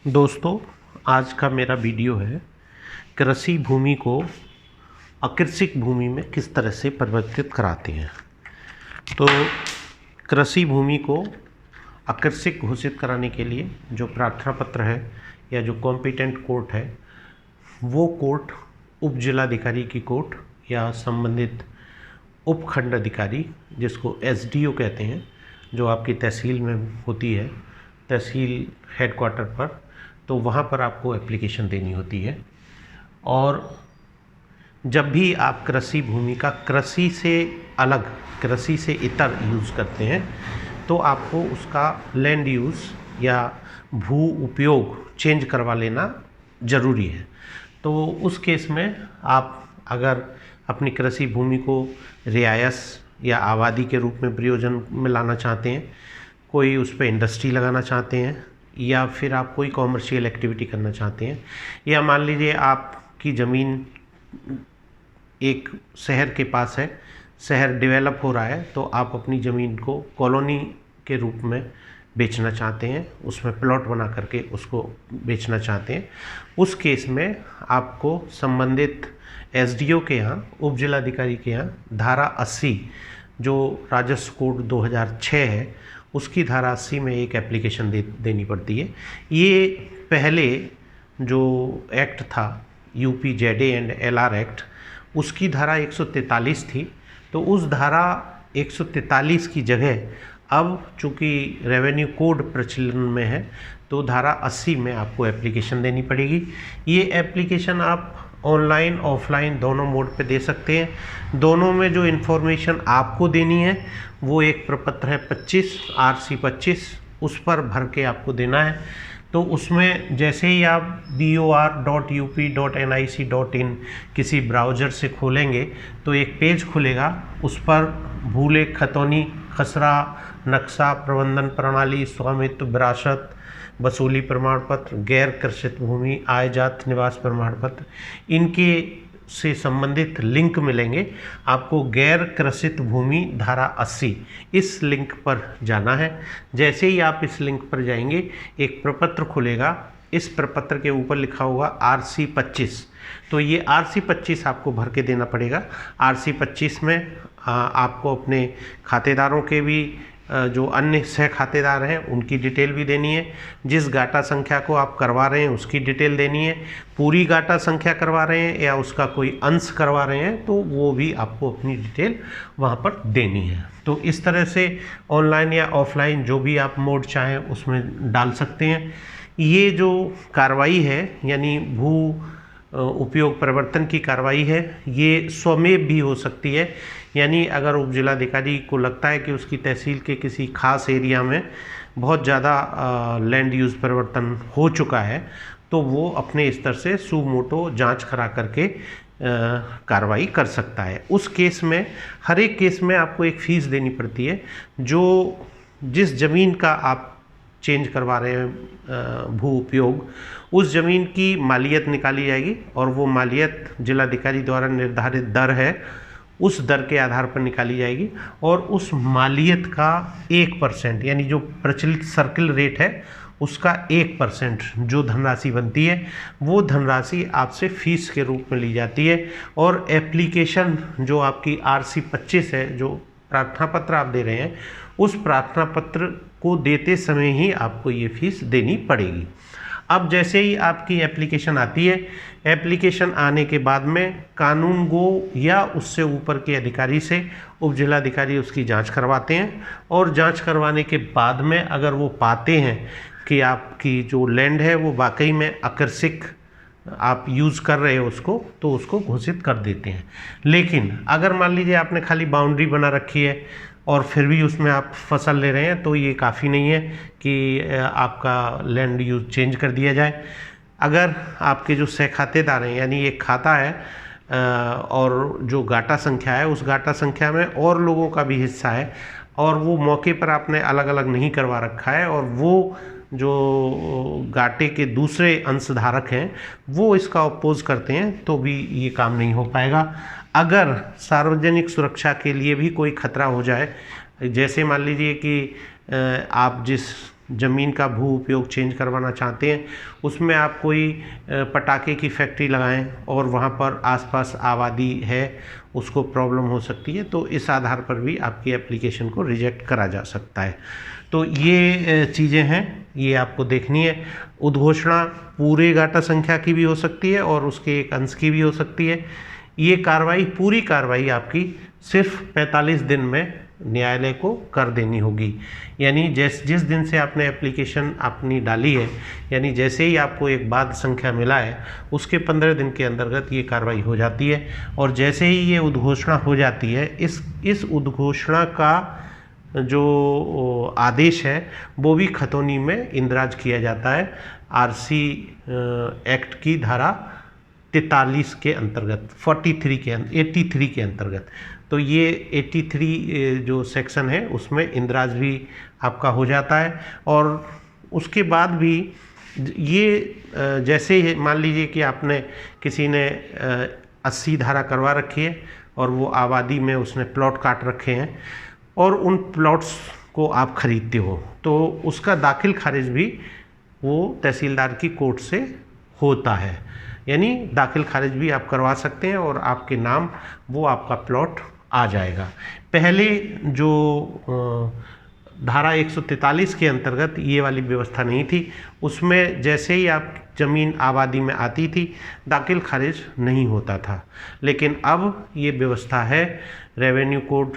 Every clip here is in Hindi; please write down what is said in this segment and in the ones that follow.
दोस्तों, आज का मेरा वीडियो है कृषि भूमि को अकृषिक भूमि में किस तरह से परिवर्तित कराते हैं। तो कृषि भूमि को अकृषिक घोषित कराने के लिए जो प्रार्थना पत्र है या जो कॉम्पिटेंट कोर्ट है, वो कोर्ट उप जिलाधिकारी की कोर्ट या संबंधित उपखंड अधिकारी, जिसको एसडीओ कहते हैं, जो आपकी तहसील में होती है, तहसील हेडक्वार्टर पर, तो वहाँ पर आपको एप्लीकेशन देनी होती है। और जब भी आप कृषि भूमि का कृषि से अलग, कृषि से इतर यूज़ करते हैं, तो आपको उसका लैंड यूज़ या भू उपयोग चेंज करवा लेना ज़रूरी है। तो उस केस में आप अगर अपनी कृषि भूमि को रियायत या आबादी के रूप में प्रयोजन में लाना चाहते हैं, कोई उस पर इंडस्ट्री लगाना चाहते हैं, या फिर आप कोई कॉमर्शियल एक्टिविटी करना चाहते हैं, या मान लीजिए आपकी ज़मीन एक शहर के पास है, शहर डेवलप हो रहा है, तो आप अपनी ज़मीन को कॉलोनी के रूप में बेचना चाहते हैं, उसमें प्लॉट बना करके उसको बेचना चाहते हैं, उस केस में आपको संबंधित एसडीओ के यहाँ, उप जिलाधिकारी के यहाँ धारा 80 जो राजस्व कोड 2006 है, उसकी धारा 80 में एक एप्लीकेशन देनी पड़ती है। ये पहले जो एक्ट था यूपीजेडए एंड एलआर एक्ट, उसकी धारा 143 थी। तो उस धारा 143 की जगह अब चूँकि रेवेन्यू कोड प्रचलन में है, तो धारा 80 में आपको एप्लीकेशन देनी पड़ेगी। ये एप्लीकेशन आप ऑनलाइन ऑफलाइन दोनों मोड पे दे सकते हैं। दोनों में जो इन्फॉर्मेशन आपको देनी है वो एक प्रपत्र है 25 RC 25, उस पर भर के आपको देना है। तो उसमें जैसे ही आप bor.up.nic.in किसी ब्राउज़र से खोलेंगे तो एक पेज खुलेगा, उस पर भूलेख, खतौनी, खसरा, नक्शा, प्रबंधन प्रणाली, स्वामित्व, विरासत, वसूली प्रमाण पत्र, गैर कृषित भूमि, आय जात निवास प्रमाण पत्र, इनके से संबंधित लिंक मिलेंगे। आपको गैर कृषित भूमि धारा 80, इस लिंक पर जाना है। जैसे ही आप इस लिंक पर जाएंगे, एक प्रपत्र खुलेगा, इस प्रपत्र के ऊपर लिखा होगा RC 25। तो ये RC 25 आपको भर के देना पड़ेगा। RC 25 में आपको अपने खातेदारों के भी जो अन्य सह खातेदार हैं उनकी डिटेल भी देनी है, जिस गाटा संख्या को आप करवा रहे हैं उसकी डिटेल देनी है, पूरी गाटा संख्या करवा रहे हैं या उसका कोई अंश करवा रहे हैं तो वो भी आपको अपनी डिटेल वहाँ पर देनी है। तो इस तरह से ऑनलाइन या ऑफलाइन जो भी आप मोड चाहें उसमें डाल सकते हैं। ये जो कार्रवाई है, यानी भू उपयोग परिवर्तन की कार्रवाई है, ये स्वमेव भी हो सकती है। यानी अगर उप जिलाधिकारी को लगता है कि उसकी तहसील के किसी खास एरिया में बहुत ज़्यादा लैंड यूज़ परिवर्तन हो चुका है, तो वो अपने स्तर से सुमोटो जांच करा करके कार्रवाई कर सकता है। उस केस में, हर एक केस में आपको एक फ़ीस देनी पड़ती है। जो जिस ज़मीन का आप चेंज करवा रहे हैं भू उपयोग, उस ज़मीन की मालियत निकाली जाएगी और वो मालियत जिलाधिकारी द्वारा निर्धारित दर है, उस दर के आधार पर निकाली जाएगी। और उस मालियत का 1%, यानी जो प्रचलित सर्किल रेट है उसका 1% जो धनराशि बनती है, वो धनराशि आपसे फीस के रूप में ली जाती है। और एप्लीकेशन जो आपकी RC 25 है, जो प्रार्थना पत्र आप दे रहे हैं, उस प्रार्थना पत्र को देते समय ही आपको ये फीस देनी पड़ेगी। अब जैसे ही आपकी एप्लीकेशन आती है, एप्लीकेशन आने के बाद में कानून गो या उससे ऊपर के अधिकारी से उप जिलाधिकारी उसकी जांच करवाते हैं। और जांच करवाने के बाद में अगर वो पाते हैं कि आपकी जो लैंड है वो वाकई में अकृषिक आप यूज़ कर रहे हो उसको, तो उसको घोषित कर देते हैं। लेकिन अगर मान लीजिए आपने खाली बाउंड्री बना रखी है और फिर भी उसमें आप फसल ले रहे हैं, तो ये काफ़ी नहीं है कि आपका लैंड यूज चेंज कर दिया जाए। अगर आपके जो सह खातेदार हैं, यानी एक खाता है और जो गाटा संख्या है, उस गाटा संख्या में और लोगों का भी हिस्सा है और वो मौके पर आपने अलग अलग नहीं करवा रखा है, और वो जो गाटे के दूसरे अंशधारक हैं वो इसका अपोज करते हैं, तो भी ये काम नहीं हो पाएगा। अगर सार्वजनिक सुरक्षा के लिए भी कोई खतरा हो जाए, जैसे मान लीजिए कि आप जिस ज़मीन का भू उपयोग चेंज करवाना चाहते हैं, उसमें आप कोई पटाखे की फैक्ट्री लगाएं और वहाँ पर आसपास आबादी है, उसको प्रॉब्लम हो सकती है, तो इस आधार पर भी आपकी एप्लीकेशन को रिजेक्ट करा जा सकता है। तो ये चीज़ें हैं, ये आपको देखनी है। उद्घोषणा पूरे गाटा संख्या की भी हो सकती है और उसके एक अंश की भी हो सकती है। ये कार्रवाई, पूरी कार्रवाई आपकी सिर्फ 45 दिन में न्यायालय को कर देनी होगी। यानी जिस दिन से आपने एप्लीकेशन अपनी डाली है, यानी जैसे ही आपको एक बाध संख्या मिला है, उसके 15 दिन के अंतर्गत ये कार्रवाई हो जाती है। और जैसे ही ये उद्घोषणा हो जाती है, इस उद्घोषणा का जो आदेश है वो भी खतौनी में इंदराज किया जाता है आरसी एक्ट की धारा 43 के अंतर्गत, 83 के अंतर्गत। तो ये 83 जो सेक्शन है उसमें इंदराज भी आपका हो जाता है। और उसके बाद भी ये जैसे मान लीजिए कि आपने किसी ने 80 धारा करवा रखी है और वो आबादी में उसने प्लॉट काट रखे हैं और उन प्लॉट्स को आप खरीदते हो, तो उसका दाखिल खारिज भी वो तहसीलदार की कोर्ट से होता है। यानी दाखिल खारिज भी आप करवा सकते हैं और आपके नाम वो आपका प्लॉट आ जाएगा। पहले जो धारा 143 के अंतर्गत ये वाली व्यवस्था नहीं थी, उसमें जैसे ही आप ज़मीन आबादी में आती थी दाखिल खारिज नहीं होता था। लेकिन अब ये व्यवस्था है रेवेन्यू कोड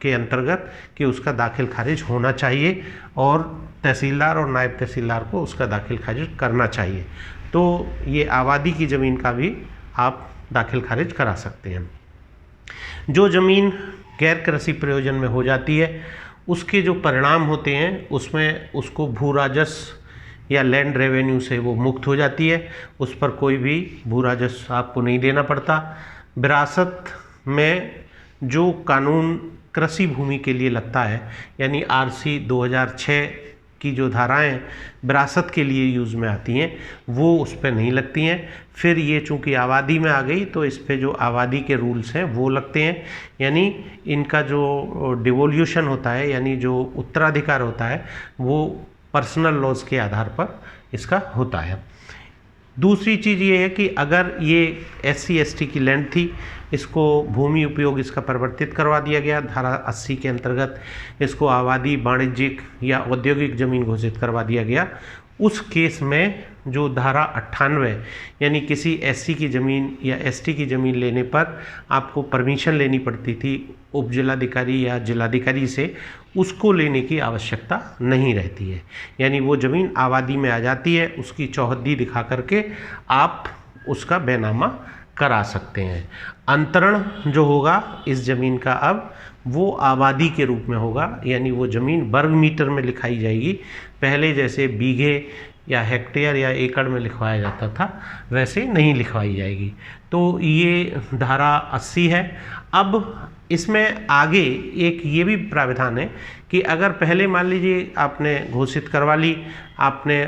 के अंतर्गत कि उसका दाखिल खारिज होना चाहिए और तहसीलदार और नायब तहसीलदार को उसका दाखिल खारिज करना चाहिए। तो ये आबादी की ज़मीन का भी आप दाखिल खारिज करा सकते हैं। जो ज़मीन गैर कृषि प्रयोजन में हो जाती है, उसके जो परिणाम होते हैं उसमें उसको भू राजस्व या लैंड रेवेन्यू से वो मुक्त हो जाती है, उस पर कोई भी भू राजस्व आपको नहीं देना पड़ता। विरासत में जो कानून कृषि भूमि के लिए लगता है, यानी आरसी 2006 की जो धाराएं विरासत के लिए यूज़ में आती हैं, वो उस पर नहीं लगती हैं। फिर ये चूँकि आबादी में आ गई तो इस पे जो आबादी के रूल्स हैं वो लगते हैं। यानी इनका जो डिवोल्यूशन होता है, यानी जो उत्तराधिकार होता है, वो पर्सनल लॉज के आधार पर इसका होता है। दूसरी चीज़ ये है कि अगर ये SC ST की लैंड थी, इसको भूमि उपयोग इसका परिवर्तित करवा दिया गया धारा 80 के अंतर्गत, इसको आबादी, वाणिज्यिक या औद्योगिक ज़मीन घोषित करवा दिया गया, उस केस में जो धारा 98 यानी किसी SC की ज़मीन या ST की ज़मीन लेने पर आपको परमिशन लेनी पड़ती थी उप जिलाधिकारी या जिलाधिकारी से, उसको लेने की आवश्यकता नहीं रहती है। यानी वो ज़मीन आबादी में आ जाती है, उसकी चौहद्दी दिखा करके आप उसका बैनामा करा सकते हैं। अंतरण जो होगा इस ज़मीन का अब वो आबादी के रूप में होगा, यानी वो ज़मीन वर्ग मीटर में लिखाई जाएगी। पहले जैसे बीघे या हेक्टेयर या एकड़ में लिखवाया जाता था, वैसे नहीं लिखवाई जाएगी। तो ये धारा 80 है। अब इसमें आगे एक ये भी प्रावधान है कि अगर पहले मान लीजिए आपने घोषित करवा ली, आपने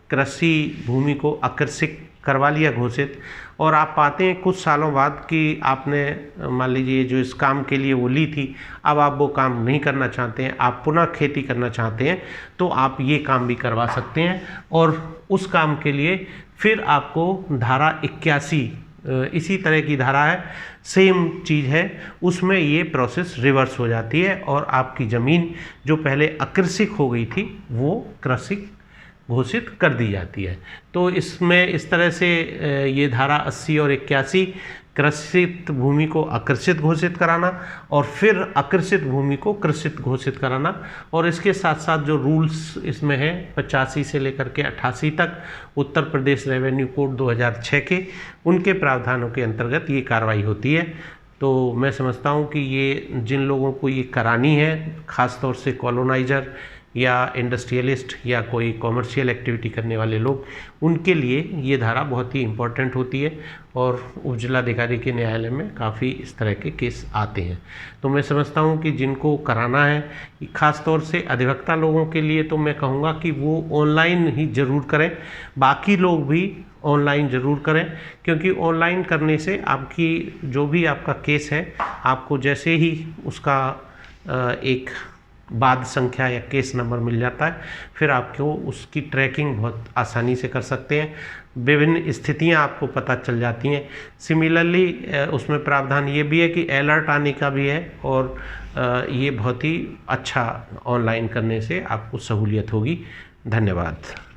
कृषि भूमि को आकर्षित करवा लिया घोषित, और आप पाते हैं कुछ सालों बाद कि आपने मान लीजिए जो इस काम के लिए वो ली थी, अब आप वो काम नहीं करना चाहते हैं, आप पुनः खेती करना चाहते हैं, तो आप ये काम भी करवा सकते हैं। और उस काम के लिए फिर आपको धारा 81 इसी तरह की धारा है, सेम चीज़ है, उसमें ये प्रोसेस रिवर्स हो जाती है और आपकी ज़मीन जो पहले अकृषिक हो गई थी वो कृषिक घोषित कर दी जाती है। तो इसमें इस तरह से ये धारा 80 और 81 कृषित भूमि को आकर्षित घोषित कराना और फिर आकर्षित भूमि को कृषित घोषित कराना, और इसके साथ साथ जो रूल्स इसमें हैं 85 से लेकर के 88 तक उत्तर प्रदेश रेवेन्यू कोड 2006 के, उनके प्रावधानों के अंतर्गत ये कार्रवाई होती है। तो मैं समझता हूँ कि ये जिन लोगों को ये करानी है, ख़ास तौर से कॉलोनाइज़र या इंडस्ट्रियलिस्ट या कोई कॉमर्शियल एक्टिविटी करने वाले लोग, उनके लिए ये धारा बहुत ही इम्पोर्टेंट होती है और उप जिलाधिकारी के न्यायालय में काफ़ी इस तरह के केस आते हैं। तो मैं समझता हूँ कि जिनको कराना है, ख़ास तौर से अधिवक्ता लोगों के लिए, तो मैं कहूँगा कि वो ऑनलाइन ही ज़रूर करें, बाकी लोग भी ऑनलाइन ज़रूर करें, क्योंकि ऑनलाइन करने से आपकी जो भी आपका केस है, आपको जैसे ही उसका एक बाद संख्या या केस नंबर मिल जाता है, फिर आपको उसकी ट्रैकिंग बहुत आसानी से कर सकते हैं। विभिन्न स्थितियां आपको पता चल जाती हैं। सिमिलरली उसमें प्रावधान ये भी है कि अलर्ट आने का भी है, और ये बहुत ही अच्छा ऑनलाइन करने से आपको सहूलियत होगी। धन्यवाद।